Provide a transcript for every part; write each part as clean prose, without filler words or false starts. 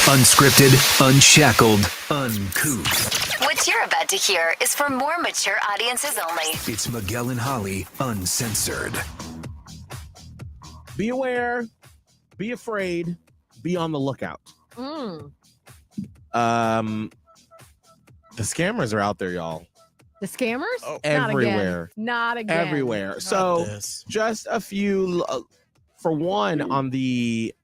Unscripted, unshackled, uncouth. What you're about to hear is for more mature audiences only. It's Miguel and Holly, Uncensored. Be aware, be afraid, be on the lookout. Mm. The scammers are out there, y'all. The scammers? Oh, everywhere. Not again. Everywhere. So just a few, for one, on the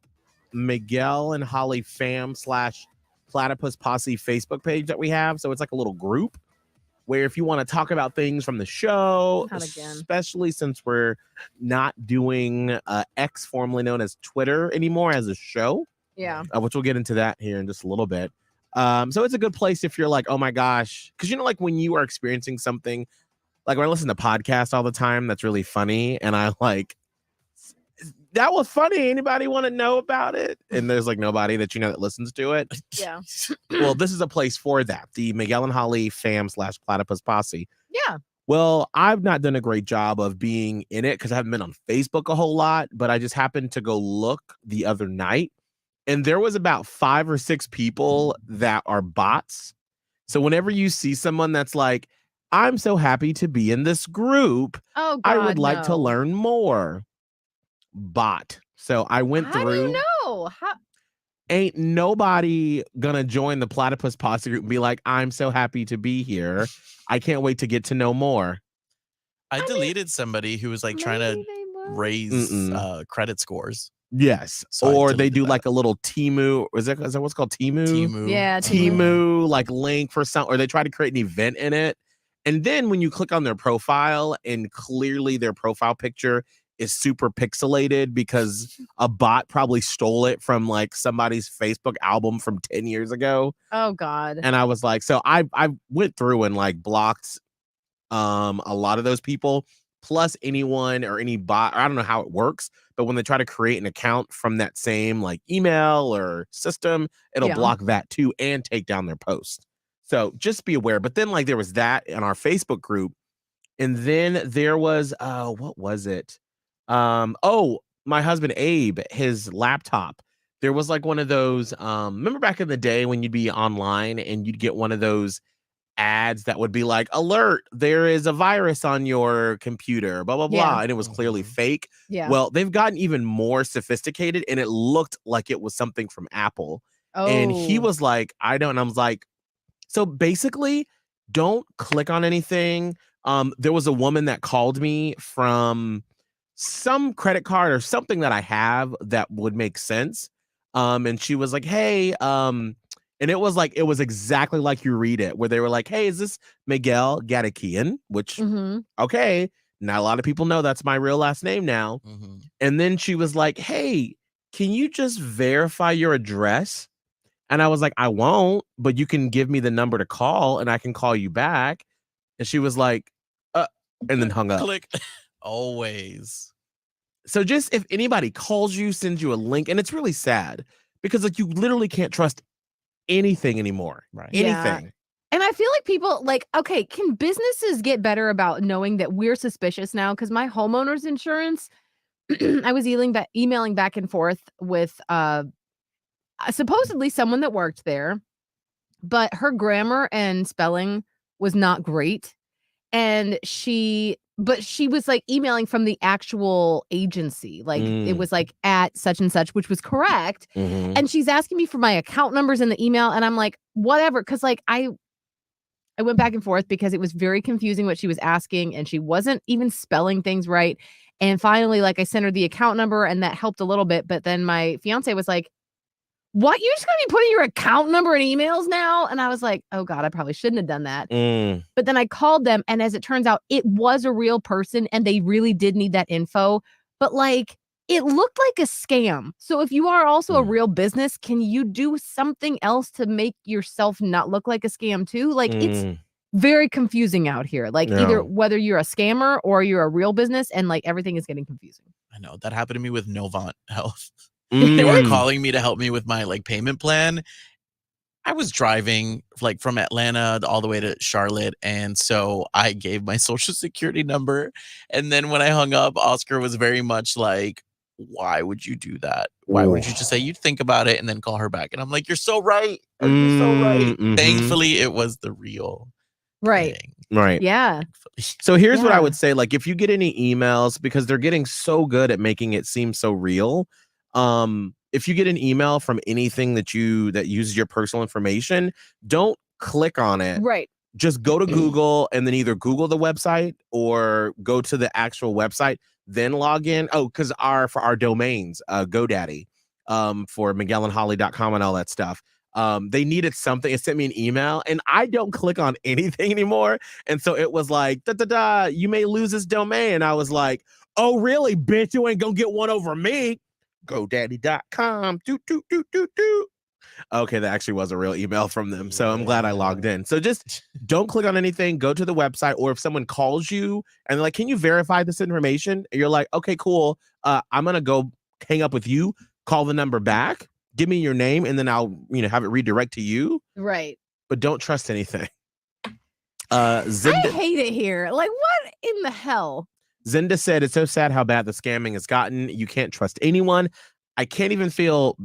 Miguel and Holly fam / Platypus Posse Facebook page that we have. So it's like a little group where if you want to talk about things from the show, especially since we're not doing X, formerly known as Twitter anymore, as a show. Yeah. Which we'll get into that here in just a little bit. So it's a good place if you're like, oh my gosh, because like when you are experiencing something, like when I listen to podcasts all the time, that's really funny, and I like, that was funny. Anybody want to know about it? And there's like nobody that that listens to it. Yeah. Well, this is a place for that. The Miguel and Holly fam / Platypus Posse. Yeah. Well, I've not done a great job of being in it because I haven't been on Facebook a whole lot, but I just happened to go look the other night, and there was about 5 or 6 people that are bots. So whenever you see someone that's like, I'm so happy to be in this group, oh, God, I would like to learn more. Bot. So I went through. How do you know? Ain't nobody gonna join the Platypus Posse group and be like, I'm so happy to be here. I can't wait to get to know more. I deleted somebody who was like trying to raise credit scores. Yes. So or they do like a little Temu. Is that what's called Temu? Temu. Yeah. Temu like link for some, or they try to create an event in it. And then when you click on their profile and clearly their profile picture is super pixelated because a bot probably stole it from like somebody's Facebook album from 10 years ago. Oh God. And I was like, so I went through and like blocked a lot of those people, plus anyone or any bot, or I don't know how it works, but when they try to create an account from that same like email or system, it'll block that too and take down their post. So just be aware. But then like there was that in our Facebook group. And then there was what was it? My husband Abe, his laptop, there was like one of those remember back in the day when you'd be online and you'd get one of those ads that would be like, alert, there is a virus on your computer, blah blah blah, and it was clearly fake. Well, they've gotten even more sophisticated, and it looked like it was something from Apple. And he was like, I don't, and I was like, so basically don't click on anything. There was a woman that called me from some credit card or something that I have that would make sense. And she was like, hey, and it was exactly like you read it, where they were like, hey, is this Miguel Gadakian? Which, okay, not a lot of people know that's my real last name now. And then she was like, hey, can you just verify your address? And I was like, I won't, but you can give me the number to call and I can call you back. And she was like, and then hung up. Click. Always. So just if anybody calls you, sends you a link, and it's really sad because like you literally can't trust anything anymore. Right. Anything. Yeah. And I feel like people like, okay, can businesses get better about knowing that we're suspicious now? Because my homeowner's insurance, I was emailing back and forth with supposedly someone that worked there, but her grammar and spelling was not great. And she was like emailing from the actual agency. Like it was like at such and such, which was correct. And she's asking me for my account numbers in the email. And I'm like, whatever. Cause like I went back and forth because it was very confusing what she was asking. And she wasn't even spelling things right. And finally, like I sent her the account number and that helped a little bit. But then my fiance was like, what? You're just going to be putting your account number in emails now? And I was like, oh God, I probably shouldn't have done that. But then I called them. And as it turns out, it was a real person and they really did need that info. But like, it looked like a scam. So if you are also a real business, can you do something else to make yourself not look like a scam too? Like it's very confusing out here. Like either whether you're a scammer or you're a real business and like everything is getting confusing. I know that happened to me with Novant Health. They were calling me to help me with my like payment plan. I was driving like from Atlanta all the way to Charlotte. And so I gave my social security number. And then when I hung up, Oscar was very much like, why would you do that? Why would you just say you'd think about it and then call her back? And I'm like, you're so right. You're so right. Thankfully, it was the real thing. Right. Yeah. So here's what I Yeah. would say. Like, if you get any emails, because they're getting so good at making it seem so real. If you get an email from anything that uses your personal information, don't click on it. Right. Just go to Google and then either Google the website or go to the actual website, then log in. Oh, because for our domains, GoDaddy, for MiguelandHolly.com and all that stuff. They needed something. It sent me an email and I don't click on anything anymore. And so it was like, you may lose this domain. And I was like, oh, really, bitch? You ain't gonna get one over me. GoDaddy.com. Okay, that actually was a real email from them. So I'm glad I logged in. So just don't click on anything. Go to the website, or if someone calls you and they're like, can you verify this information? And you're like, okay, cool. I'm going to go hang up with you. Call the number back. Give me your name, and then I'll have it redirect to you. Right. But don't trust anything. I hate it here. Like, what in the hell? Zinda said, it's so sad how bad the scamming has gotten. You can't trust anyone. I can't even feel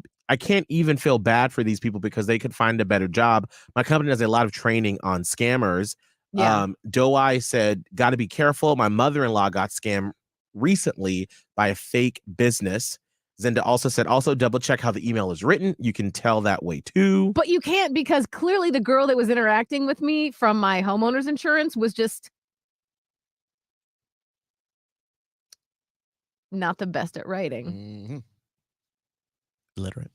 bad for these people because they could find a better job. My company does a lot of training on scammers. Yeah. Doai said, got to be careful. My mother-in-law got scammed recently by a fake business. Zinda also said, also double check how the email is written. You can tell that way too. But you can't, because clearly the girl that was interacting with me from my homeowner's insurance was just not the best at writing. Illiterate.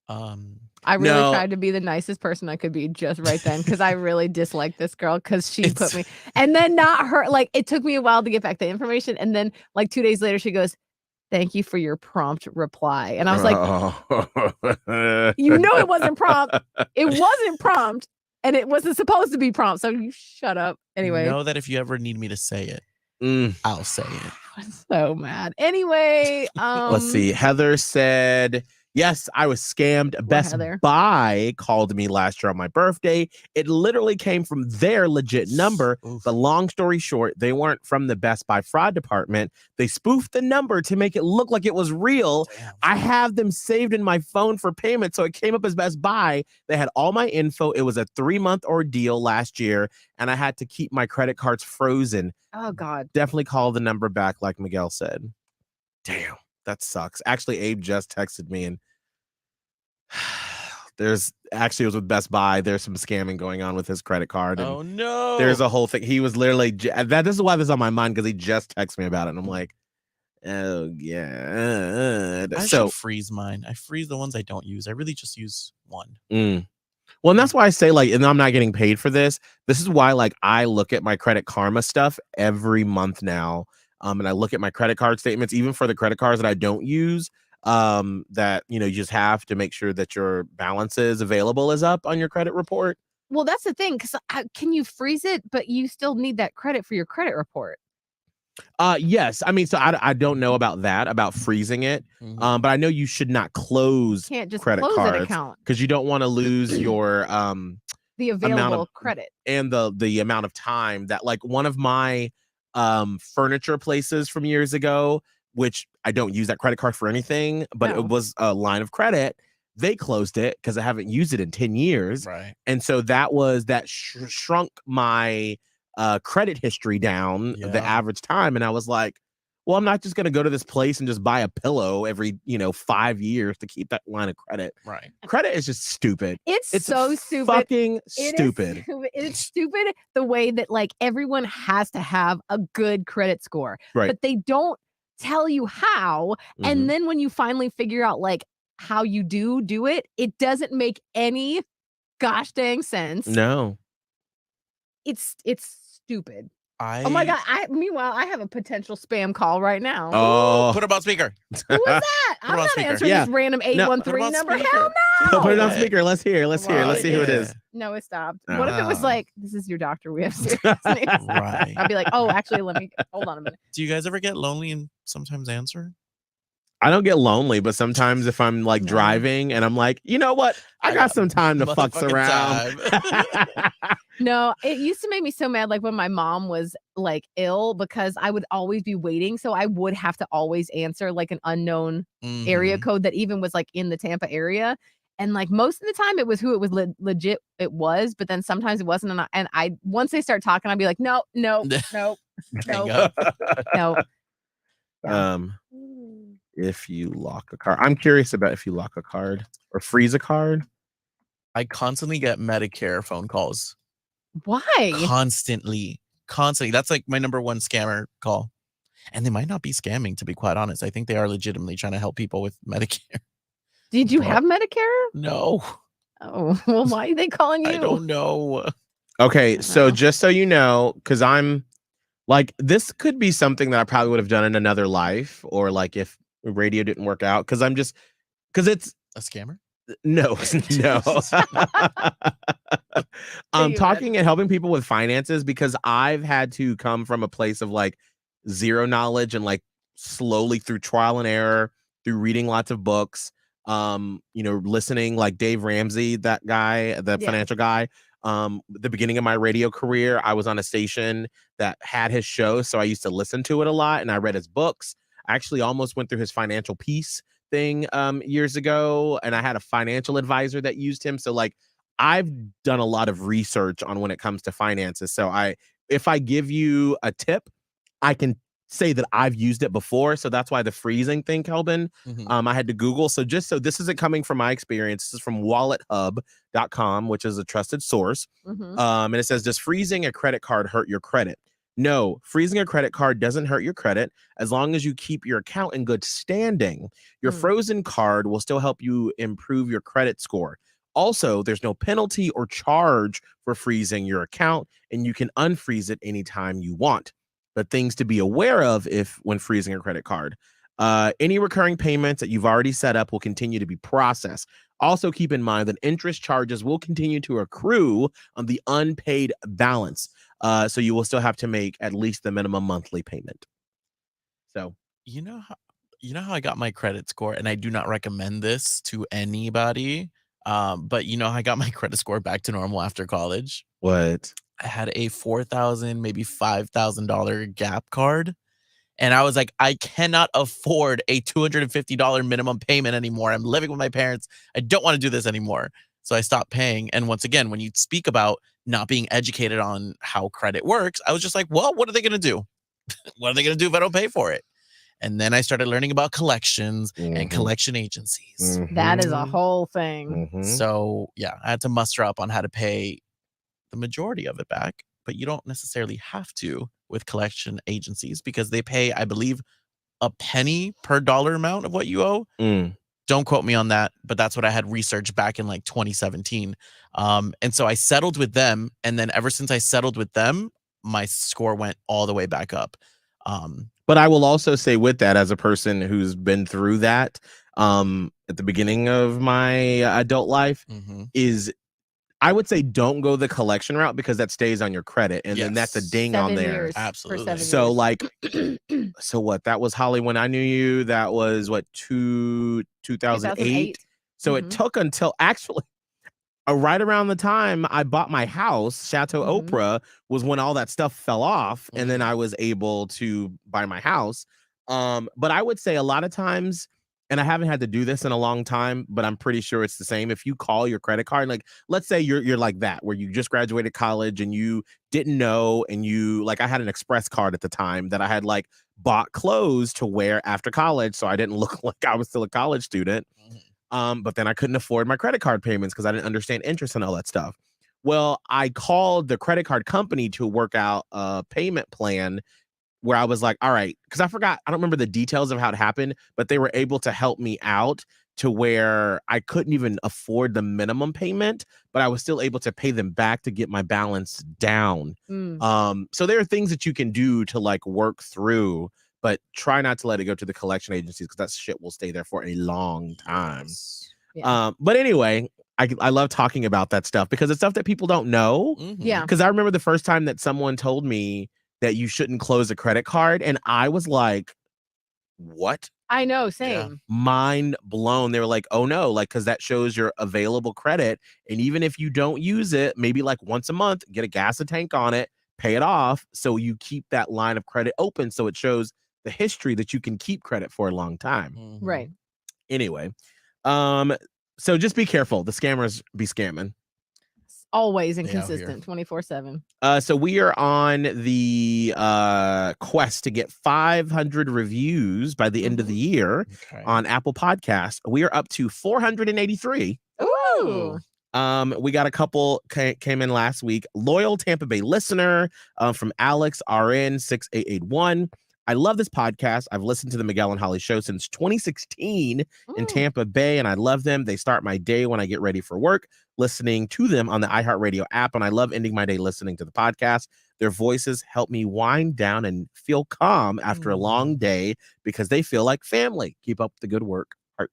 I really tried to be the nicest person I could be just right then, because I really disliked this girl because she put me, and then not her. Like, it took me a while to get back the information, and then like 2 days later she goes, thank you for your prompt reply. And I was like, it wasn't prompt. It wasn't prompt, and it wasn't supposed to be prompt. So you shut up. Anyway. Know that if you ever need me to say it, I'll say it. I'm so mad. Anyway, let's see. Heather said, yes, I was scammed. Best Buy called me last year on my birthday. It literally came from their legit number. Oof. But long story short, they weren't from the Best Buy fraud department. They spoofed the number to make it look like it was real. Damn. I have them saved in my phone for payment, so it came up as Best Buy. They had all my info. It was a 3-month ordeal last year, and I had to keep my credit cards frozen. Oh, God. Definitely call the number back, like Miguel said. Damn. That sucks. Actually, Abe just texted me, and it was with Best Buy. There's some scamming going on with his credit card. Oh no! There's a whole thing. He was literally this is why this is on my mind, because he just texted me about it, and I'm like, oh yeah. I should freeze mine. I freeze the ones I don't use. I really just use one. Well, and that's why I say, like, and I'm not getting paid for this. This is why, like, I look at my Credit Karma stuff every month now. And I look at my credit card statements, even for the credit cards that I don't use, that, you just have to make sure that your balances available is up on your credit report. Well, that's the thing, because can you freeze it, but you still need that credit for your credit report? Yes. I mean, so I don't know about that, about freezing it. But I know you should not close Can't just credit close cards an account, because you don't want to lose your the available credit and the amount of time that, like, one of my furniture places from years ago, which I don't use that credit card for anything, but it was a line of credit. They closed it because I haven't used it in 10 years. Right. And so that shrunk my credit history down the average time. And I was like, well, I'm not just going to go to this place and just buy a pillow every, 5 years to keep that line of credit. Right. Credit is just stupid. It's so stupid. Fucking stupid. It's stupid the way that, like, everyone has to have a good credit score, right? But they don't tell you how. And then when you finally figure out, like, how you do it, it doesn't make any gosh dang sense. No. It's stupid. Oh my God. Meanwhile, I have a potential spam call right now. Oh, put it on speaker. Who is that? I'm not answering this random 813 number. Hell no. Put it on speaker. Let's hear. Let's see who it is. No, it stopped. What if it was like, this is your doctor? We have serious needs. Right. I'd be like, oh, actually, let me hold on a minute. Do you guys ever get lonely and sometimes answer? I don't get lonely, but sometimes if I'm like driving and I'm like, you know what? I got some time to fucks around. No, it used to make me so mad, like when my mom was like ill, because I would always be waiting. So I would have to always answer like an unknown area Mhm. code that even was like in the Tampa area. And like most of the time it was who it was legit it was, but then sometimes it wasn't. And I once they start talking, I'd be like, no, no, no, Hang no, up. no. Yeah. Um, if you lock a card, I'm curious about if you lock a card or freeze a card. I constantly get Medicare phone calls. Why? Constantly. That's like my number one scammer call. And they might not be scamming, to be quite honest. I think they are legitimately trying to help people with Medicare. Did you But- have Medicare? No, Oh, well, why are they calling you? I don't know. Okay, so Wow. just so you know, because I'm like, this could be something that I probably would have done in another life, or like if radio didn't work out, because it's A scammer? no, no. I'm you talking imagine? and helping people with finances because I've had to come from a place of like zero knowledge and like slowly through trial and error, through reading lots of books, listening like Dave Ramsey, that guy, the Yeah. financial guy. The beginning of my radio career, I was on a station that had his show, so I used to listen to it a lot and I read his books. I actually almost went through his financial peace thing years ago, and I had a financial advisor that used him. So like I've done a lot of research on when it comes to finances. So if I give you a tip, I can say that I've used it before. So that's why the freezing thing, Kelvin, Mhm. I had to Google. So just so this isn't coming from my experience, this is from wallethub.com, which is a trusted source. Mhm. And it says, does freezing a credit card hurt your credit? No, freezing a credit card doesn't hurt your credit as long as you keep your account in good standing. Your Hmm. frozen card will still help you improve your credit score. Also, there's no penalty or charge for freezing your account, and you can unfreeze it anytime you want. But things to be aware of when freezing a credit card. Any recurring payments that you've already set up will continue to be processed. Also, keep in mind that interest charges will continue to accrue on the unpaid balance. So you will still have to make at least the minimum monthly payment. So You know how I got my credit score, and I do not recommend this to anybody. But you know how I got my credit score back to normal after college? what? I had a $4,000, maybe $5,000 Gap card. And I was like, I cannot afford a $250 minimum payment anymore. I'm living with my parents. I don't want to do this anymore. So I stopped paying. And once again, when you speak about not being educated on how credit works, I was just like, well, what are they going to do? What are they going to do if I don't pay for it? And then I started learning about collections and Mhm. collection agencies. That is a Mhm. whole thing. Mhm. So yeah, I had to muster up on how to pay the majority of it back, but you don't necessarily have to with collection agencies because they pay, I believe, a penny per dollar amount of what you owe. Mm. Don't quote me on that, but that's what I had researched back in like 2017. And so I settled with them. And then ever since I settled with them, my score went all the way back up. But I will also say with that, as a person who's been through that at the beginning of my adult life, Mhm. is I would say don't go the collection route because that stays on your credit, and then that's a Yes. ding on 7 there. years. Absolutely. For 7 So years. like, so what? That was Holly when I knew you. That was what 2008. So it Mhm. took until actually right around the time I bought my house, Chateau Mhm. Oprah, was when all that stuff fell off, and then Mhm. I was able to buy my house. But I would say a lot of times, and I haven't had to do this in a long time, but I'm pretty sure it's the same. If you call your credit card, like let's say you're like that, where you just graduated college and you didn't know, and you like I had an express card at the time that I had like bought clothes to wear after college, so I didn't look like I was still a college student. Mhm. But then I couldn't afford my credit card payments because I didn't understand interest and all that stuff. Well, I called the credit card company to work out a payment plan where I was like, all right, because I don't remember the details of how it happened, but they were able to help me out to where I couldn't even afford the minimum payment, but I was still able to pay them back to get my balance down. So there are things that you can do to like work through, but try not to let it go to the collection agencies because that shit will stay there for a long time. Yes. Yeah. But anyway, I love talking about that stuff because it's stuff that people don't know. Mhm. Yeah. Because I remember the first time that someone told me that you shouldn't close a credit card, and I was like, what? I know, same. Mind blown. They were like, oh no, like, because that shows your available credit. And even if you don't use it, maybe like once a month, get a gas tank on it, pay it off. So you keep that line of credit open. So it shows the history that you can keep credit for a long time. Right. Anyway, so just be careful. The scammers be scamming. Always They out here. inconsistent, 24/7. So we are on the quest to get 500 reviews by the end of the year on Apple Podcasts. We are up to 483. Ooh. We got a couple came in last week. Loyal Tampa Bay listener from Alex RN 6881. I love this podcast. I've listened to the Miguel and Holly show since 2016 in Tampa Bay, and I love them. They start my day when I get ready for work, listening to them on the iHeartRadio app, and I love ending my day listening to the podcast. Their voices help me wind down and feel calm after a long day because they feel like family. Keep up the good work. Heart.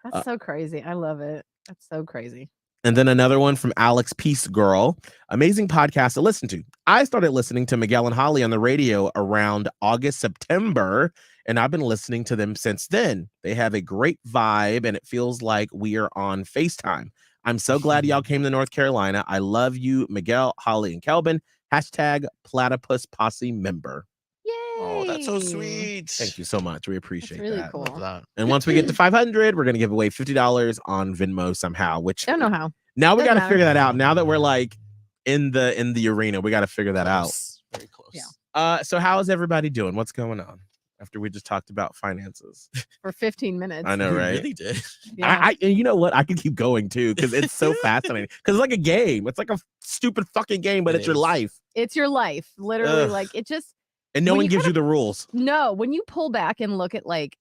That's so crazy. I love it. That's so crazy. And then another one from Alex Peace Girl. Amazing podcast to listen to. I started listening to Miguel and Holly on the radio around August, September, and I've been listening to them since then. They have a great vibe, and it feels like we are on FaceTime. I'm so glad y'all came to North Carolina. I love you, Miguel, Holly, and Kelvin. Hashtag Platypus Posse member. Yay. Oh, that's so sweet. Thank you so much. We appreciate That's really that. cool. Love that. And once we get to 500, we're going to give away $50 on Venmo somehow, which Don't know how. now we got Doesn't to matter. figure that out. Now that we're like in the arena, we got to figure that out. Close. Very close. Yeah. So how is everybody doing? What's going on after we just talked about finances? For 15 minutes. I know, We right? really did. Yeah. And you know what? I could keep going too because it's so fascinating. Because it's like a game. It's like a stupid fucking game, but It it's your is. life, It's your life. Literally, Ugh. like it just and no When one you gives kinda- you the rules. no, when you pull back and look at like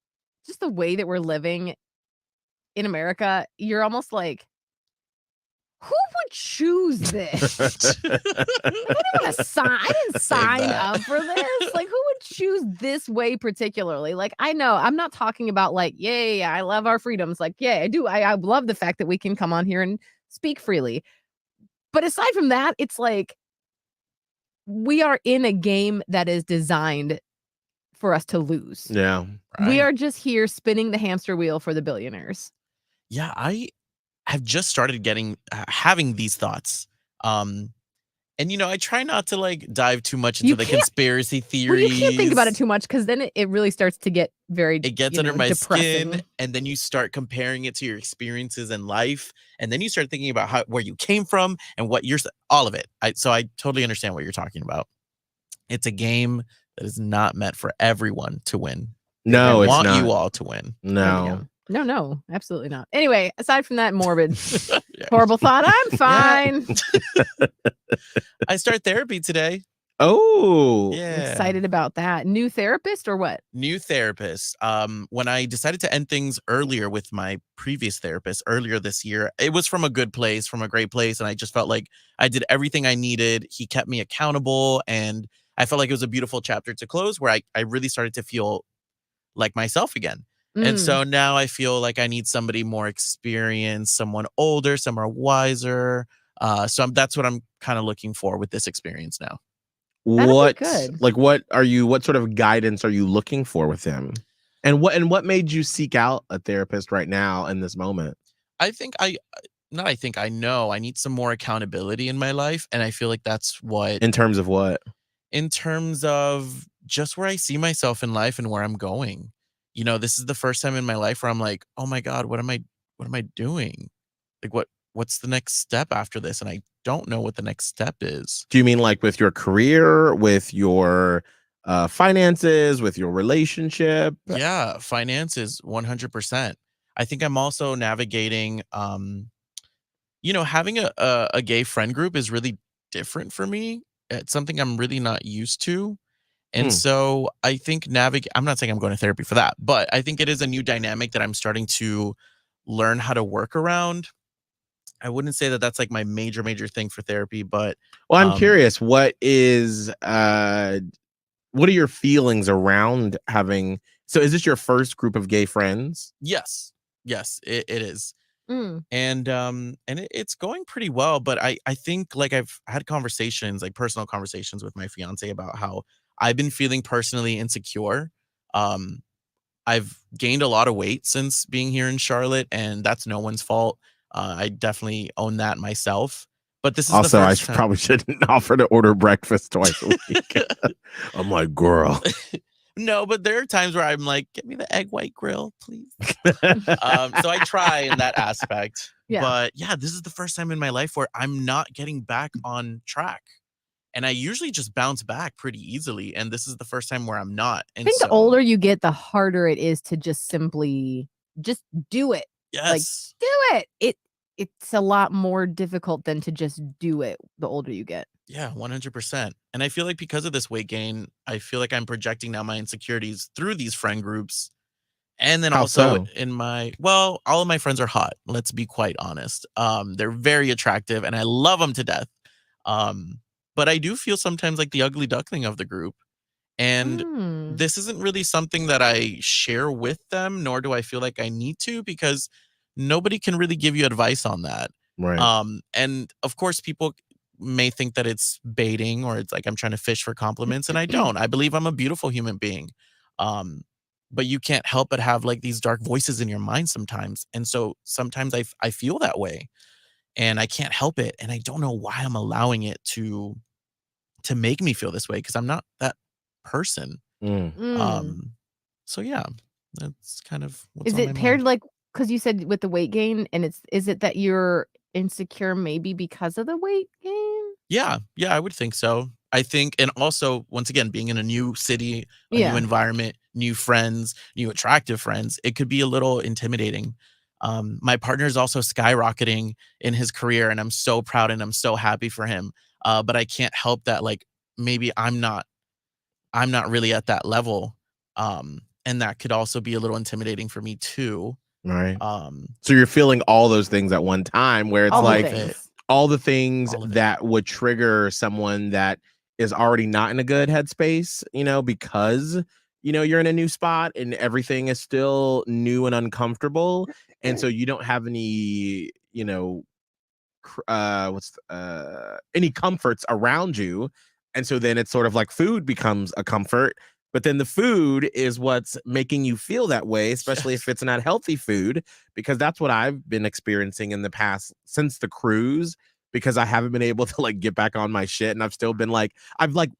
just the way that we're living in America, you're almost like, who would choose this? I didn't sign that. up for this. Like, who would choose this way particularly? Like, I know I'm not talking about like, yay, I love our freedoms. Like, yeah, I do. I love the fact that we can come on here and speak freely. But aside from that, it's like we are in a game that is designed for us to lose. Yeah. We are just here spinning the hamster wheel for the billionaires. Yeah, I have just started having these thoughts. And I try not to like dive too much into You the can't- conspiracy Well, theories. you can't think about it too much because then it really starts to get very It gets you under know, my depressing. skin, and then you start comparing it to your experiences in life, and then you start thinking about where you came from and what you're all of it. So I totally understand what you're talking about. It's a game that is not meant for everyone to win. No, I it's want not. you all to win. No. No, absolutely not. Anyway, aside from that morbid, Yeah. horrible thought, I'm fine. I start therapy today. Oh. Yeah. Excited about that. New therapist or what? New therapist. When I decided to end things earlier with my previous therapist earlier this year, it was from a good place, from a great place. And I just felt like I did everything I needed. He kept me accountable. And I felt like it was a beautiful chapter to close where I really started to feel like myself again. And Mm. so now I feel like I need somebody more experienced, someone older, someone wiser. So that's what I'm kind of looking for with this experience now. That'll be What good. like what sort of guidance are you looking for with him? And what made you seek out a therapist right now in this moment? I know I need some more accountability in my life. And I feel like that's what, In terms of what? in terms of just where I see myself in life and where I'm going. This is the first time in my life where I'm like, oh my God, what am I doing? Like what's the next step after this? And I don't know what the next step is. Do you mean like with your career, with your finances, with your relationship? Yeah, finances 100%. I think I'm also navigating having a gay friend group is really different for me. It's something I'm really not used to. And so I think I'm not saying I'm going to therapy for that, but I think it is a new dynamic that I'm starting to learn how to work around. I wouldn't say that that's like my major thing for therapy, but Well, I'm curious, what are your feelings around having, so is this your first group of gay friends? yes, it is. Mm. And it's going pretty well, but I think like I've had conversations, like personal conversations with my fiance about how I've been feeling personally insecure. I've gained a lot of weight since being here in Charlotte, and that's no one's fault. I definitely own that myself. But this is the Also, I first time. probably shouldn't offer to order breakfast twice a week. I'm like, girl. No, but there are times where I'm like, get me the egg white grill, please. So I try in that aspect. Yeah. But yeah, this is the first time in my life where I'm not getting back on track. And I usually just bounce back pretty easily. And this is the first time where I'm not. I And think so, the older you get, the harder it is to just simply just do it. yes. Do it. It's a lot more difficult than to just do it the older you get. Yeah, 100%. And I feel like because of this weight gain, I feel like I'm projecting now my insecurities through these friend groups. And then How also so? in all of my friends are hot. Let's be quite honest. They're very attractive and I love them to death. But I do feel sometimes like the ugly duckling of the group. And Mm. this isn't really something that I share with them, nor do I feel like I need to, because nobody can really give you advice on that. Right. And of course, people may think that it's baiting or it's like I'm trying to fish for compliments, and I don't. I believe I'm a beautiful human being. But you can't help but have like these dark voices in your mind sometimes. And so sometimes I feel that way and I can't help it. And I don't know why I'm allowing it to make me feel this way because I'm not that person. Mm. Um, so yeah, that's kind of what's Is on my it paired mind. like because you said with the weight gain and is it that you're insecure maybe because of the weight gain? Yeah, I would think so. I think, and also once again, being in a new city, a new Yeah. environment, new friends, new attractive friends, it could be a little intimidating. My partner is also skyrocketing in his career, and I'm so proud and I'm so happy for him. But I can't help that, like maybe I'm not really at that level. And that could also be a little intimidating for me too. Right. Um, So you're feeling all those things at one time where it's All the like things. all the things All of it. that would trigger someone that is already not in a good headspace, because you're in a new spot and everything is still new and uncomfortable. And so you don't have any, any comforts around you. And so then it's sort of like food becomes a comfort, but then the food is what's making you feel that way, especially if it's not healthy food, because that's what I've been experiencing in the past since the cruise, because I haven't been able to like get back on my shit. And I've still been like, I've like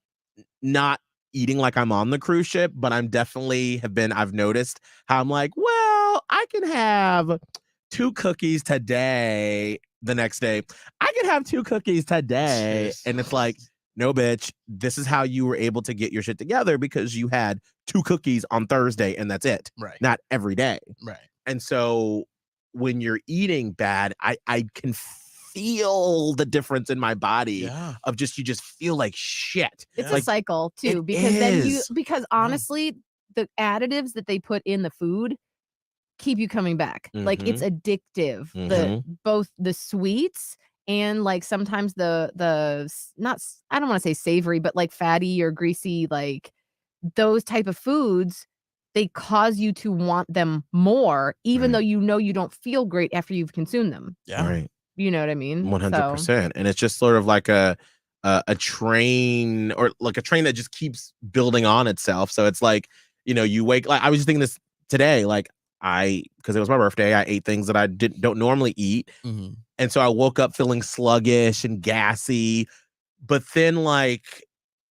not eating like I'm on the cruise ship, but I've noticed how I'm like, well, I can have 2 cookies today. The next day, I can have 2 cookies today. And it's like, no, bitch, this is how you were able to get your shit together because you had 2 cookies on Thursday and that's it. right, Not every day. right. And so when you're eating bad, I can feel the difference in my body Yeah. of you just feel like shit. It's Like, a cycle too, it because then is. because honestly, the additives that they put in the food keep you coming back. Like it's addictive. Both the sweets and like sometimes I don't want to say savory, but like fatty or greasy, like those type of foods, they cause you to want them more, even though Right. you don't feel great after you've consumed them. Yeah. Right. You know what I mean? So 100%. And it's just sort of like a train, or like a train that just keeps building on itself. So it's like, you wake, like I was just thinking this today, like because it was my birthday, I ate things that I don't normally eat. Mhm. And so I woke up feeling sluggish and gassy, but then like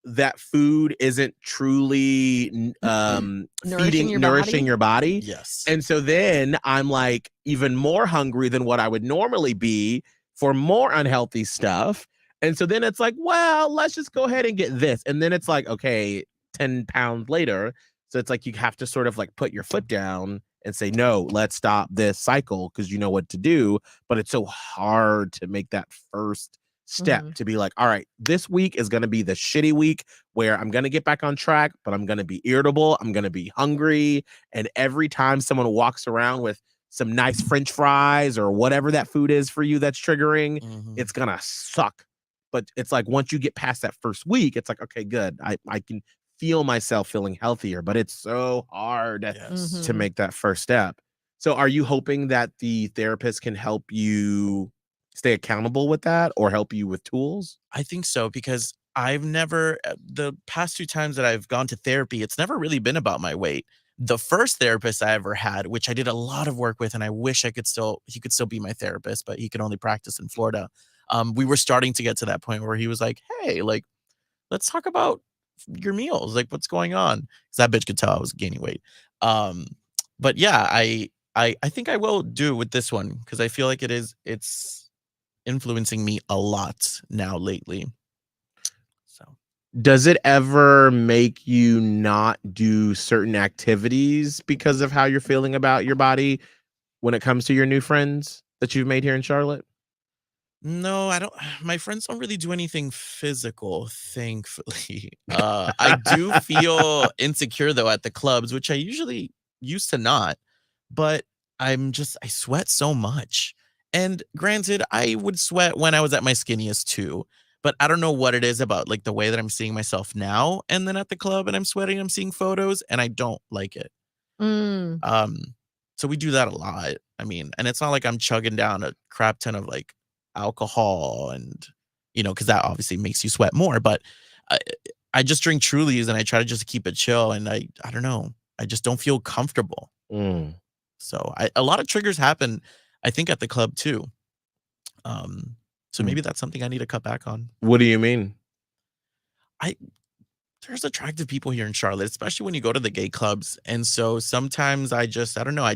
that food isn't truly nourishing your body. Yes. And so then I'm like even more hungry than what I would normally be for more unhealthy stuff. And so then it's like, well, let's just go ahead and get this. And then it's like, okay, 10 pounds later. So it's like you have to sort of like put your foot down and say, no, let's stop this cycle because you know what to do. But it's so hard to make that first step to be like, all right, this week is going to be the shitty week where I'm going to get back on track, but I'm going to be irritable. I'm going to be hungry. And every time someone walks around with some nice French fries or whatever that food is for you that's triggering, it's going to suck. But it's like once you get past that first week, it's like, okay, good. I can feel myself feeling healthier, but it's so hard Yes. to make that first step. So are you hoping that the therapist can help you stay accountable with that or help you with tools? I think so because I've never the past 2 times that I've gone to therapy, it's never really been about my weight. The first therapist I ever had, which I did a lot of work with, and I wish he could still be my therapist, but he could only practice in Florida. We were starting to get to that point where he was like, "Hey, like, let's talk about your meals. Like, what's going on?" Because that bitch could tell I was gaining weight. Um, but yeah, I think I will do it with this one because I feel like it's influencing me a lot now lately. So Does it ever make you not do certain activities because of how you're feeling about your body when it comes to your new friends that you've made here in Charlotte? no, I don't. My friends don't really do anything physical, thankfully. I do feel insecure though at the clubs, which I usually used to not, but I sweat so much. And granted, I would sweat when I was at my skinniest too, but I don't know what it is about like the way that I'm seeing myself now and then at the club and I'm sweating, I'm seeing photos and I don't like it. Mm. Um, so we do that a lot. I mean, and it's not like I'm chugging down a crap ton of like alcohol and because that obviously makes you sweat more. But I, I just drink Trulies and I try to just keep it chill. And I don't know, I just don't feel comfortable. Mm. So a lot of triggers happen, I think, at the club too. So maybe that's something I need to cut back on. What do you mean? There's attractive people here in Charlotte, especially when you go to the gay clubs. And so sometimes I don't know.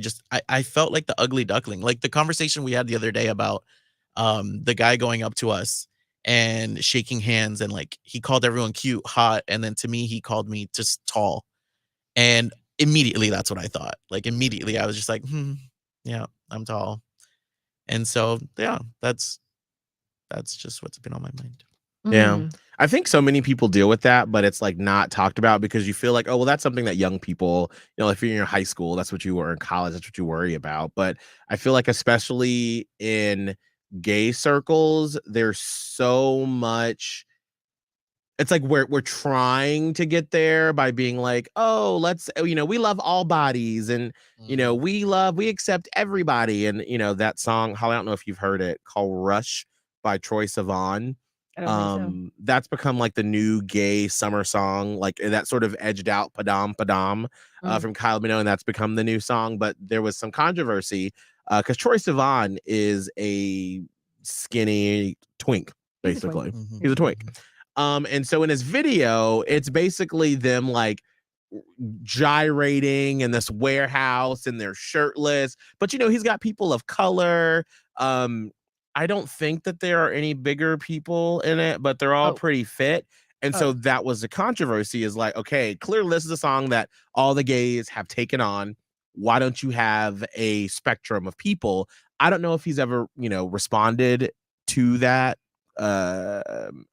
I felt like the ugly duckling, like the conversation we had the other day about the guy going up to us and shaking hands and like he called everyone cute, hot. And then to me, he called me just tall. And immediately that's what I thought. Like immediately I was just like, yeah, I'm tall. And so, yeah, that's just what's been on my mind. Yeah. Mm. I think so many people deal with that, but it's like not talked about because you feel like, oh, well, that's something that young people, if you're in high school, that's what you were in college, that's what you worry about. But I feel like, especially in gay circles, there's so much. It's like we're trying to get there by being like, oh, we love all bodies and, we accept everybody. And, that song, Holly, I don't know if you've heard it, called Rush by Troye Sivan. I don't think That's become like the new gay summer song, like that sort of edged out Padam Padam from Kylie Minogue, and that's become the new song. But there was some controversy because Troye Sivan is a skinny twink, basically. He's a twink. And so in his video, it's basically them like gyrating in this warehouse and they're shirtless, but he's got people of color. I don't think that there are any bigger people in it, but they're all pretty fit. And so that was the controversy, is like, okay, clearly this is a song that all the gays have taken on. Why don't you have a spectrum of people? I don't know if he's ever, responded to that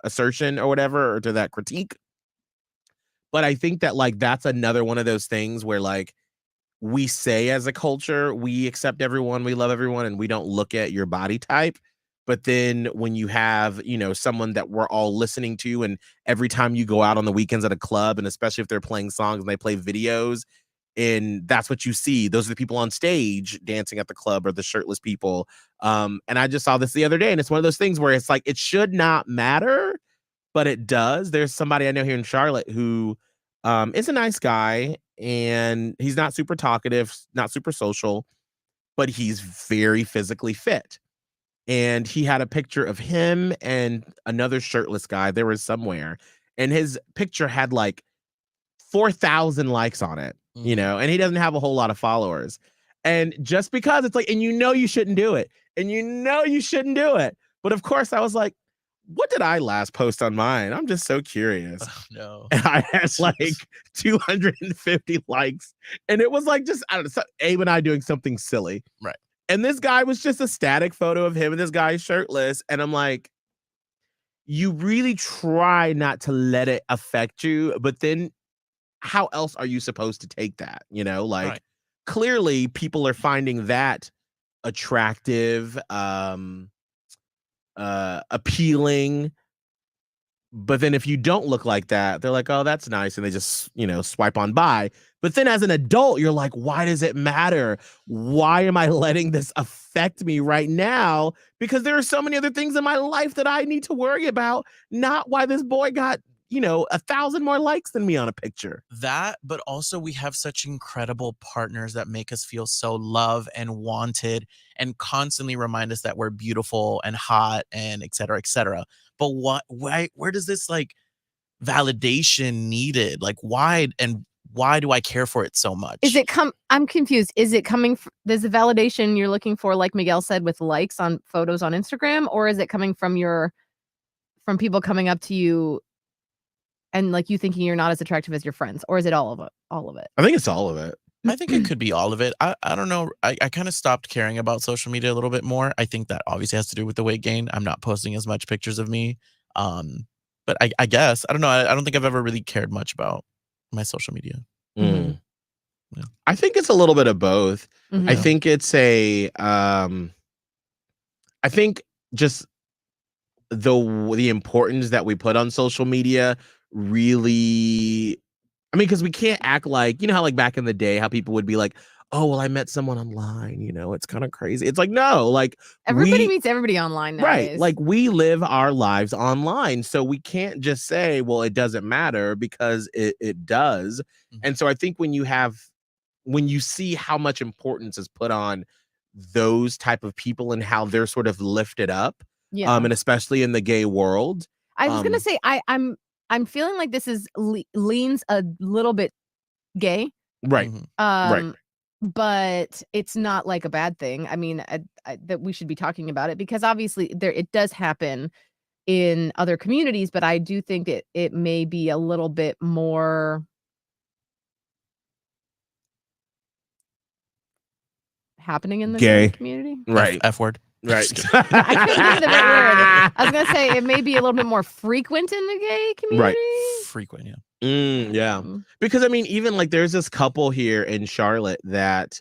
assertion or whatever, or to that critique. But I think that like that's another one of those things where like we say as a culture, we accept everyone, we love everyone, and we don't look at your body type. But then when you have, someone that we're all listening to, and every time you go out on the weekends at a club, and especially if they're playing songs and they play videos, and that's what you see, those are the people on stage dancing at the club, or the shirtless people. And I just saw this the other day, and it's one of those things where it's like, it should not matter, but it does. There's somebody I know here in Charlotte who is a nice guy, and he's not super talkative, not super social, but he's very physically fit. And he had a picture of him and another shirtless guy. There was somewhere, and his picture had like 4,000 likes on it, and he doesn't have a whole lot of followers. And just because it's like, and you shouldn't do it, and you shouldn't do it. But of course, I was like, what did I last post on mine? I'm just so curious. Oh, no. And I had like 250 likes, and it was like, just, I don't know, Abe and I doing something silly. Right. And this guy was just a static photo of him and this guy shirtless. And I'm like, you really try not to let it affect you, but then how else are you supposed to take that? Like, clearly people are finding that attractive, appealing. But then if you don't look like that, they're like, oh, that's nice. And they just, swipe on by. But then as an adult, you're like, why does it matter? Why am I letting this affect me right now? Because there are so many other things in my life that I need to worry about, not why this boy got 1,000 more likes than me on a picture. That, but also we have such incredible partners that make us feel so loved and wanted and constantly remind us that we're beautiful and hot and et cetera, et cetera. But where does this like validation needed? Like why do I care for it so much? I'm confused. Is it coming there's a validation you're looking for, like Miguel said, with likes on photos on Instagram, or is it coming from people coming up to you and like you thinking you're not as attractive as your friends, or is it all of it? I think it's all of it. I think it could be all of it. I don't know. I kind of stopped caring about social media a little bit more. I think that obviously has to do with the weight gain. I'm not posting as much pictures of me. But I guess, I don't know. I don't think I've ever really cared much about my social media. Mm. Yeah. I think it's a little bit of both. Mhm. I think it's I think just the importance that we put on social media really, I mean, because we can't act like, how like back in the day, how people would be like, oh, well, I met someone online, it's kind of crazy. It's like, no, like Everybody meets everybody online nowadays. right. Like we live our lives online. So we can't just say, well, it doesn't matter, because it does. Mhm. And so I think when you see how much importance is put on those type of people and how they're sort of lifted up, yeah. and especially in the gay world. I was gonna say I'm feeling like this is leans a little bit gay. Right. Mhm. Right. But it's not like a bad thing. I mean, that we should be talking about it, because obviously it does happen in other communities, but I do think it may be a little bit more happening in the Gay. gay community. Right. F word. Right. I couldn't think of the right word. I was gonna say it may be a little bit more frequent in the gay community. Frequent, yeah. Yeah. Because I mean, even like there's this couple here in Charlotte that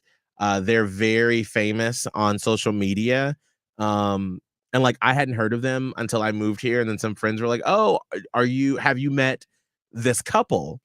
they're very famous on social media. And like I hadn't heard of them until I moved here. And then some friends were like, oh, have you met this couple?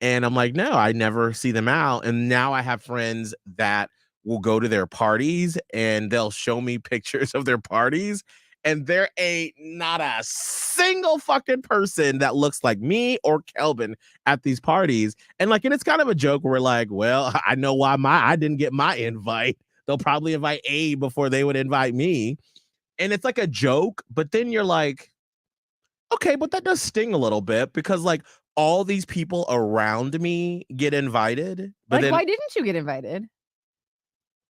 And I'm like, no, I never see them out. And now I have friends that will go to their parties and they'll show me pictures of their parties. And there ain't not a single fucking person that looks like me or Kelvin at these parties. And it's kind of a joke where we're like, well, I know why I didn't get my invite. They'll probably invite Abe before they would invite me. And it's like a joke, but then you're like, okay, but that does sting a little bit, because like all these people around me get invited. But then why didn't you get invited?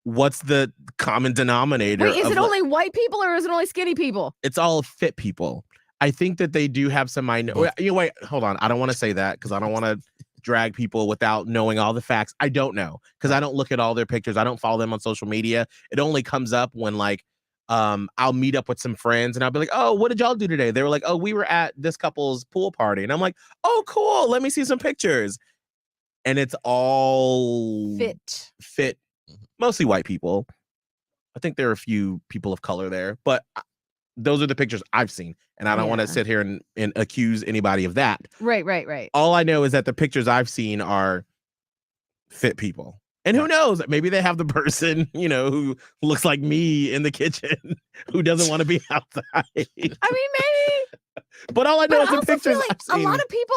what's the common denominator? Wait, is it only white people or is it only skinny people? It's all fit people. I think that they do have some wait, hold on. I don't want to say that because I don't want to drag people without knowing all the facts. I don't know, because I don't look at all their pictures. I don't follow them on social media. It only comes up when I'll meet up with some friends and I'll be like, oh, what did y'all do today? They were like, oh, we were at this couple's pool party. And I'm like, oh, cool. Let me see some pictures. And it's all fit, mostly white people. I think there are a few people of color there, but those are the pictures I've seen. And I don't want to sit here and accuse anybody of that. Right. All I know is that the pictures I've seen are fit people. And who knows? Maybe they have the person, who looks like me in the kitchen who doesn't want to be outside. I mean, maybe. But all I know is the pictures like I've seen. A lot of people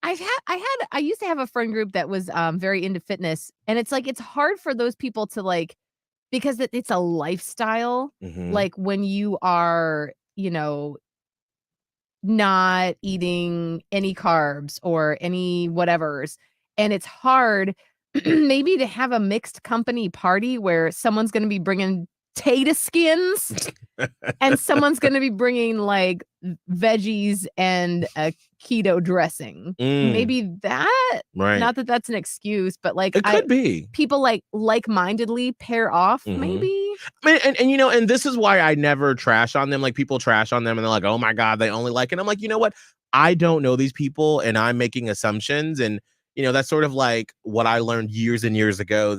I used to have a friend group that was very into fitness, and it's like it's hard for those people to because it's a lifestyle. Mhm. Like when you are, not eating any carbs or any whatevers, and it's hard maybe to have a mixed company party where someone's going to be bringing potato skins and someone's going to be bringing like veggies and a keto dressing. Maybe that, right. Not that that's an excuse, but like it could be people like-mindedly pair off. Maybe. I mean, and this is why I never trash on them. Like people trash on them and they're like, oh my God, they only like it. I'm like, you know what? I don't know these people and I'm making assumptions. And, that's sort of like what I learned years and years ago,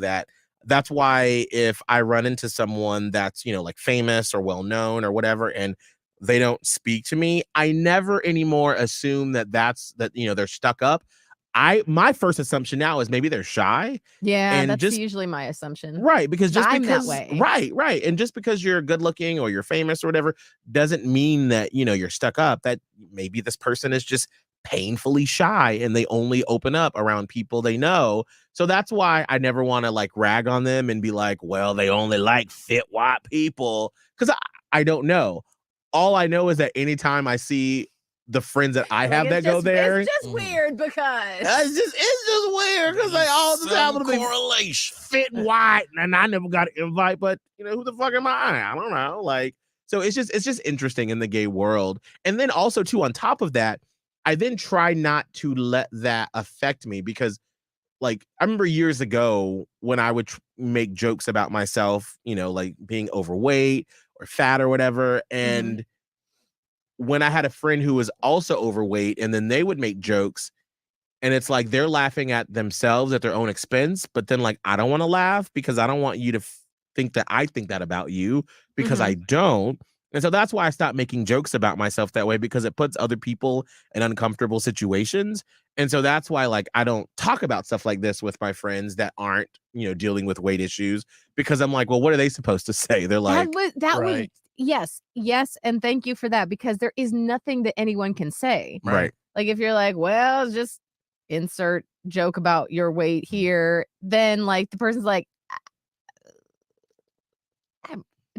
that's why if I run into someone that's, like famous or well-known or whatever, and they don't speak to me, I never anymore assume that they're stuck up. my first assumption now is maybe they're shy. Yeah, And that's just usually my assumption. right, because just I'm that because way. right, and just because you're good looking or you're famous or whatever doesn't mean that you're stuck up. That maybe this person is just painfully shy and they only open up around people they know. So that's why I never want to like rag on them and be like, well, they only like fit white people, because I don't know. All I know is that anytime I see the friends that I have that go there, It's just weird because it's just weird because they all just happen to be correlation. fit white, and I never got an invite. But who the fuck am I? I don't know. Like, so it's just interesting in the gay world. And then also too, on top of that, I then try not to let that affect me, because like I remember years ago when I would make jokes about myself, like being overweight or fat or whatever, and when I had a friend who was also overweight, and then they would make jokes, and it's like they're laughing at themselves at their own expense, but then like I don't want to laugh because I don't want you to think that I think that about you, because I don't. And so that's why I stopped making jokes about myself that way, because it puts other people in uncomfortable situations. And so that's why like I don't talk about stuff like this with my friends that aren't, dealing with weight issues, because I'm like, well, what are they supposed to say? They're like, that was yes, and thank you for that, because there is nothing that anyone can say. right. Like if you're like, well, just insert joke about your weight here, then like the person's like,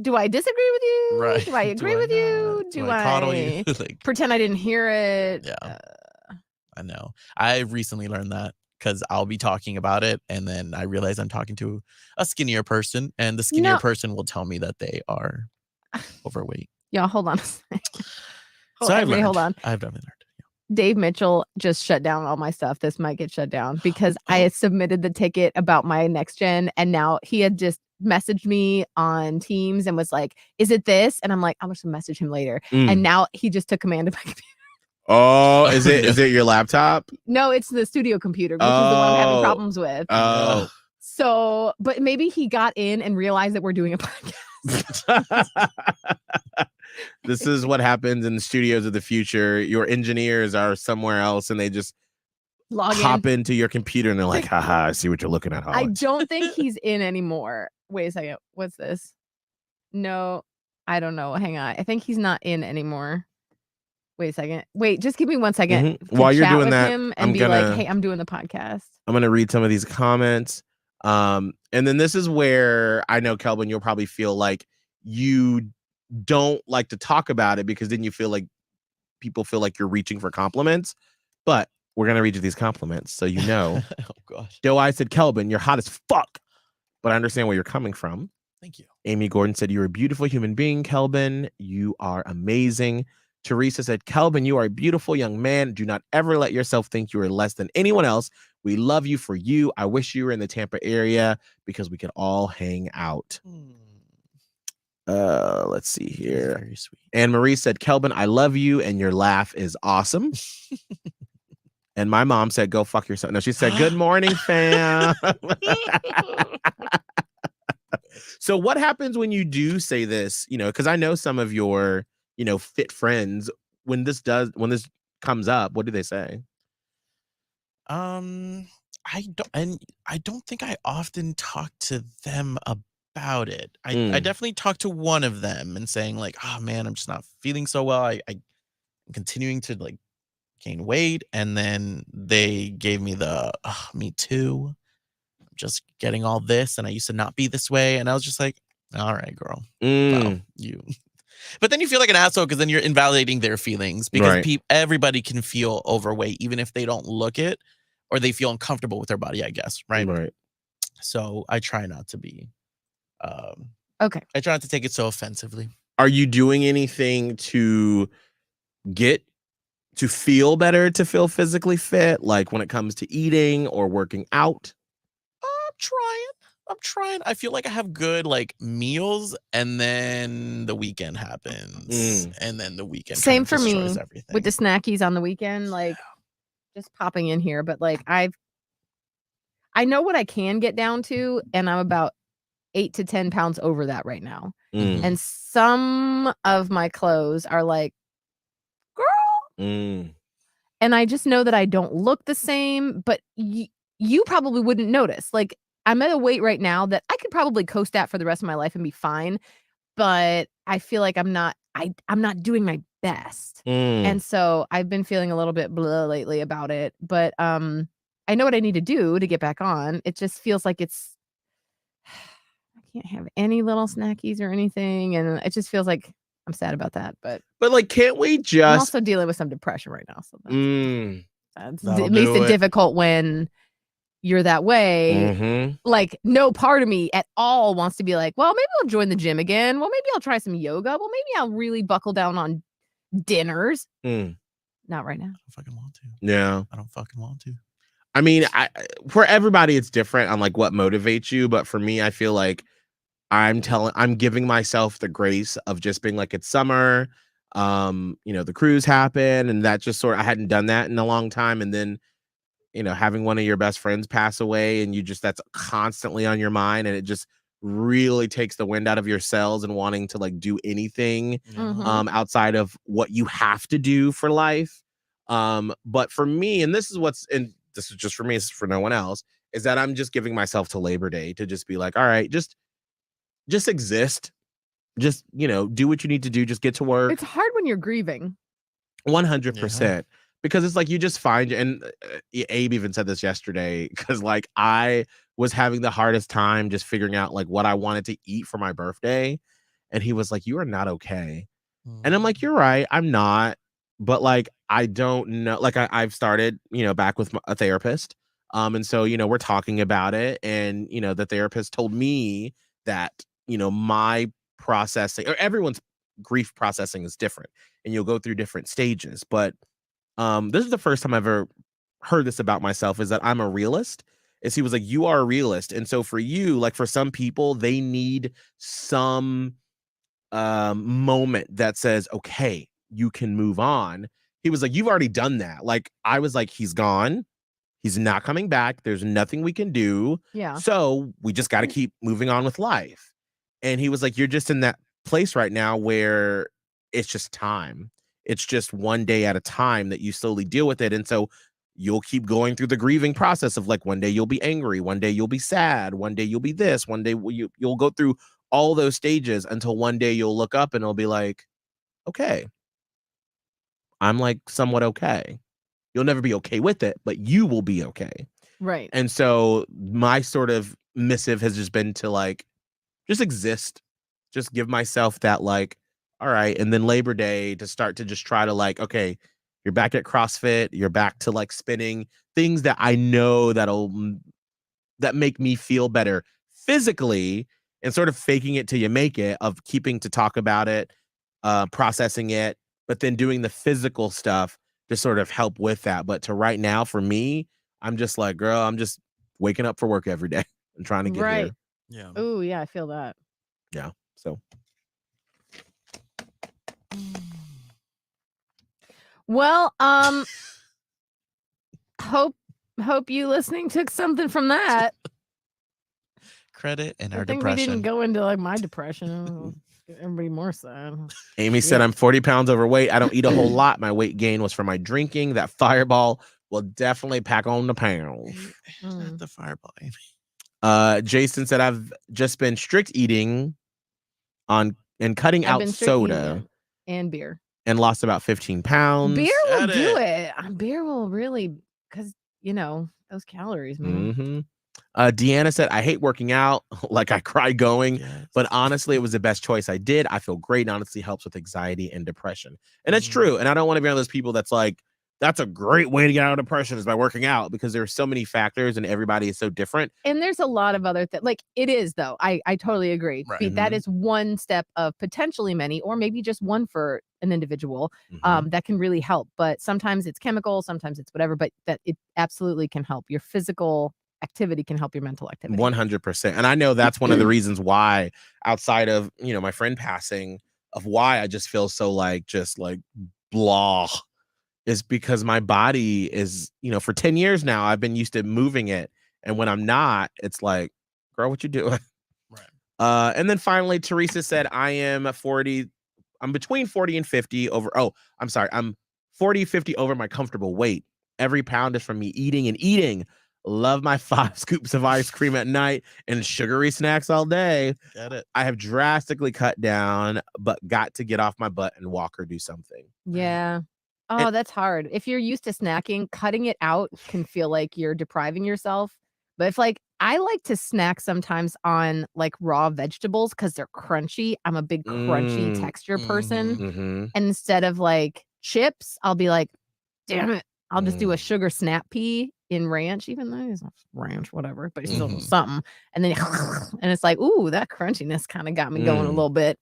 do I disagree with you? Right. Do I agree with you? Do I coddle you? Like, pretend I didn't hear it? Yeah. I know. I recently learned that because I'll be talking about it and then I realize I'm talking to a skinnier person, and the skinnier person will tell me that they are overweight. Y'all, hold on a second. So I've learned. Hold on. I've definitely learned. Dave Mitchell just shut down all my stuff. This might get shut down because I had submitted the ticket about my next gen, and now he had just messaged me on Teams and was like, is it this? And I'm like, I'm just gonna message him later. And now he just took command of my computer. Oh, is it your laptop? No, it's the studio computer, which is the one I'm having problems with. Oh. So, but maybe he got in and realized that we're doing a podcast. This is what happens in the studios of the future. Your engineers are somewhere else and they just hop into your computer and they're like, haha, I see what you're looking at. I don't think he's in anymore. Wait a second. What's this? No, I don't know. Hang on. I think he's not in anymore. Wait a second. Wait, just give me 1 second. While you're doing that, him and like, hey, I'm doing the podcast. I'm going to read some of these comments. And then this is where I know, Kelvin, you'll probably feel like you don't like to talk about it because then you feel like people feel like you're reaching for compliments. But we're going to read you these compliments so you know. Oh, gosh. Doe I said, Kelvin, you're hot as fuck. But I understand where you're coming from. Thank you. Amy Gordon said, you're a beautiful human being, Kelvin. You are amazing. Teresa said, Kelvin, you are a beautiful young man. Do not ever let yourself think you are less than anyone else. We love you for you. I wish you were in the Tampa area because we could all hang out. Let's see here. Very sweet. Anne Marie said, Kelvin, I love you and your laugh is awesome. And my mom said, go fuck yourself. No, she said, good morning, fam. So what happens when you do say this, because I know some of your, fit friends, when this comes up, what do they say? I don't think I often talk to them about it. I definitely talked to one of them and saying like, oh man, I'm just not feeling so well. I'm continuing to like gain weight. And then they gave me the, me too. I'm just getting all this. And I used to not be this way. And I was just like, all right, girl. Well, but then you feel like an asshole because then you're invalidating their feelings because everybody can feel overweight, even if they don't look it or they feel uncomfortable with their body, I guess. Right. So I try not to be. Okay. I try not to take it so offensively. Are you doing anything to feel better, to feel physically fit? Like when it comes to eating or working out? I'm trying. I feel like I have good like meals and then the weekend happens and then the weekend same for me everything. With the snackies on the weekend, like just popping in here. But like I know what I can get down to, and I'm about 8 to 10 pounds over that right now. And some of my clothes are like, girl. and I just know that I don't look the same, but you probably wouldn't notice. Like, I'm at a weight right now that I could probably coast at for the rest of my life and be fine, but I feel like I'm not doing my best. And so I've been feeling a little bit blah lately about it, but I know what I need to do to get back on. It just feels like it's I can't have any little snackies or anything, and it just feels like I'm sad about that, but like, can't we I'm just also dealing with some depression right now, so that's That'll it makes do it it. difficult when you're that way. Like, no part of me at all wants to be like, well, maybe I'll join the gym again. Well, maybe I'll try some yoga. Well, maybe I'll really buckle down on dinners. Not right now. I don't fucking want to. Yeah. I don't fucking want to. I mean, for everybody, it's different on like what motivates you. But for me, I feel like I'm giving myself the grace of just being like, it's summer. The cruise happened, and that just I hadn't done that in a long time. And then, having one of your best friends pass away, and that's constantly on your mind, and it just really takes the wind out of your sails and wanting to like do anything outside of what you have to do for life. But for me, and this is just for me, this is for no one else, is that I'm just giving myself to Labor Day to just be like, all right, just exist. Just, do what you need to do. Just get to work. It's hard when you're grieving. 100%. Because it's like you just find, and Abe even said this yesterday, because like I was having the hardest time just figuring out like what I wanted to eat for my birthday. And he was like, you are not okay. And I'm like, you're right, I'm not. But like, I don't know. Like I've started, back with a therapist. And so, we're talking about it. And, the therapist told me that, my processing, or everyone's grief processing is different. And you'll go through different stages. But this is the first time I've ever heard this about myself, is that I'm a realist. He was like, you are a realist. And so for you, like for some people, they need some moment that says, okay, you can move on. He was like, you've already done that. Like, I was like, he's gone. He's not coming back. There's nothing we can do. Yeah. So we just got to keep moving on with life. And he was like, you're just in that place right now where it's just time. It's just one day at a time that you slowly deal with it. And so you'll keep going through the grieving process of like, one day you'll be angry, one day you'll be sad, one day you'll be this, one day you'll go through all those stages until one day you'll look up and it'll be like, okay, I'm like somewhat okay. You'll never be okay with it, but you will be okay. Right. And so my sort of missive has just been to like, just exist, just give myself that like, all right. And then Labor Day to start to just try to like, okay, you're back at CrossFit, you're back to like spinning things that I know that make me feel better physically, and sort of faking it till you make it, of keeping to talk about it, processing it, but then doing the physical stuff to sort of help with that. But to right now, for me, I'm just like, girl, I'm just waking up for work every day and trying to get here. Yeah. Oh, yeah, I feel that. Yeah. So. Well, hope you listening took something from that. Credit and I our think depression. we didn't go into like my depression. Get everybody more sad. Amy said, I'm 40 pounds overweight. I don't eat a whole lot. My weight gain was from my drinking. That Fireball will definitely pack on the pounds. Not the Fireball, Amy. Jason said, I've just been strict eating and cutting out soda and beer, and lost about 15 pounds. Beer will do it. Beer will really, because those calories, man. Deanna said, I hate working out. Like I cry going, but honestly, it was the best choice I did. I feel great. And honestly helps with anxiety and depression. And it's true. And I don't want to be one of those people that's like, that's a great way to get out of depression is by working out, because there's so many factors and everybody is so different. And there's a lot of other things. Like it is, though. I totally agree. Right. That is one step of potentially many, or maybe just one for an individual that can really help. But sometimes it's chemical, sometimes it's whatever, but that it absolutely can help. Your physical activity can help your mental activity. 100%. And I know that's one of the reasons why, outside of, my friend passing, of why I just feel so like, just like blah, is because my body is, for 10 years now, I've been used to moving it. And when I'm not, it's like, girl, what you doing? Right. And then finally, Teresa said, I'm between 40 and 50 I'm 40, 50 over my comfortable weight. Every pound is from me eating and eating. Love my 5 scoops of ice cream at night and sugary snacks all day. Get it. I have drastically cut down, but got to get off my butt and walk or do something. Yeah. Oh, that's hard. If you're used to snacking, cutting it out can feel like you're depriving yourself. But if like I like to snack sometimes on like raw vegetables because they're crunchy. I'm a big crunchy texture person. Mm-hmm. And instead of like chips, I'll be like, damn it. I'll just do a sugar snap pea in ranch, even though it's not ranch, whatever, but it's still something. And then and it's like, ooh, that crunchiness kind of got me going a little bit.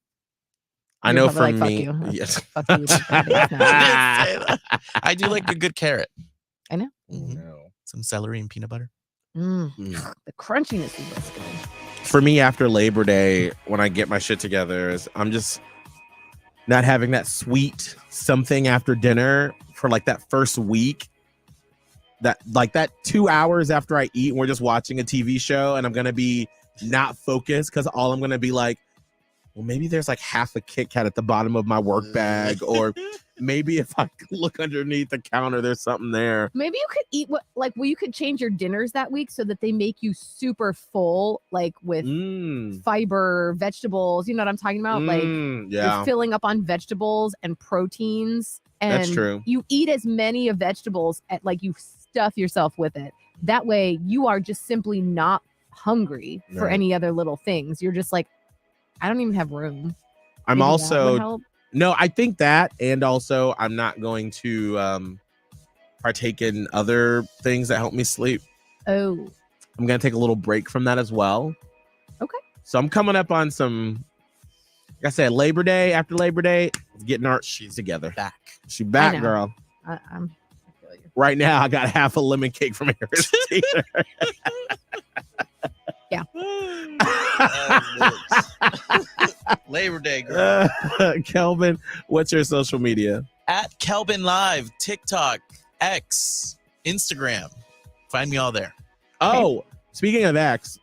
I You're know probably for like, me, fuck you. yes. Fuck you. I do like a good carrot. I know. Some celery and peanut butter. The crunchiness is what's good. For me, after Labor Day, when I get my shit together, is I'm just not having that sweet something after dinner for like that first week. That 2 hours after I eat and we're just watching a TV show and I'm gonna be not focused because all I'm gonna be like, well, maybe there's like half a Kit Kat at the bottom of my work bag, or maybe if I look underneath the counter, there's something there. Maybe you could eat you could change your dinners that week so that they make you super full, like with fiber, vegetables. You know what I'm talking about? Like you're filling up on vegetables and proteins. And that's true. You eat as many of vegetables at like you stuff yourself with it. That way you are just simply not hungry for any other little things. You're just like, I don't even have room. I'm Maybe also no, I think that, and also I'm not going to partake in other things that help me sleep. Oh. I'm gonna take a little break from that as well. Okay. So I'm coming up on some, like I said, Labor Day. After Labor Day, let's get our shit together. She back, girl. I feel you. Right now, I got half a lemon cake from Harris Teeter. Yeah. Labor Day, girl. Kelvin, what's your social media? At Kelvin Live, TikTok, X, Instagram. Find me all there. Oh, speaking of X,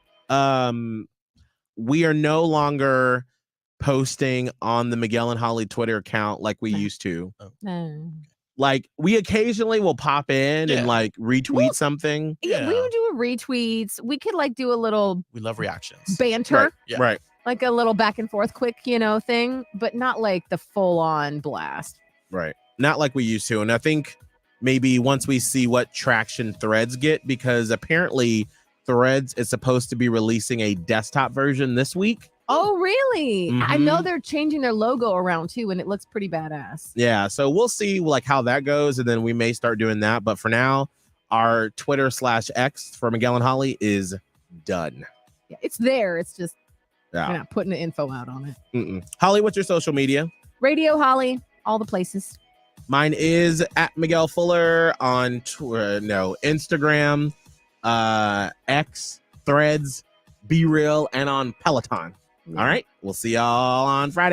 we are no longer posting on the Miguel and Holly Twitter account like we used to. Like we occasionally will pop in and like retweet something. Yeah, we would do a retweets. We could like do a little. We love reactions. Banter. Right. Like a little back and forth quick, thing, but not like the full on blast. Right. Not like we used to. And I think maybe once we see what traction Threads get, because apparently Threads is supposed to be releasing a desktop version this week. Oh, really? I know they're changing their logo around too, and it looks pretty badass. Yeah, so we'll see like how that goes, and then we may start doing that. But for now, our Twitter/X for Miguel and Holly is done. Yeah, it's there. It's just we're not putting the info out on it. Holly, what's your social media? Radio Holly, all the places. Mine is at Miguel Fuller on Instagram, X, Threads, Be Real, and on Peloton. All right. We'll see y'all on Friday.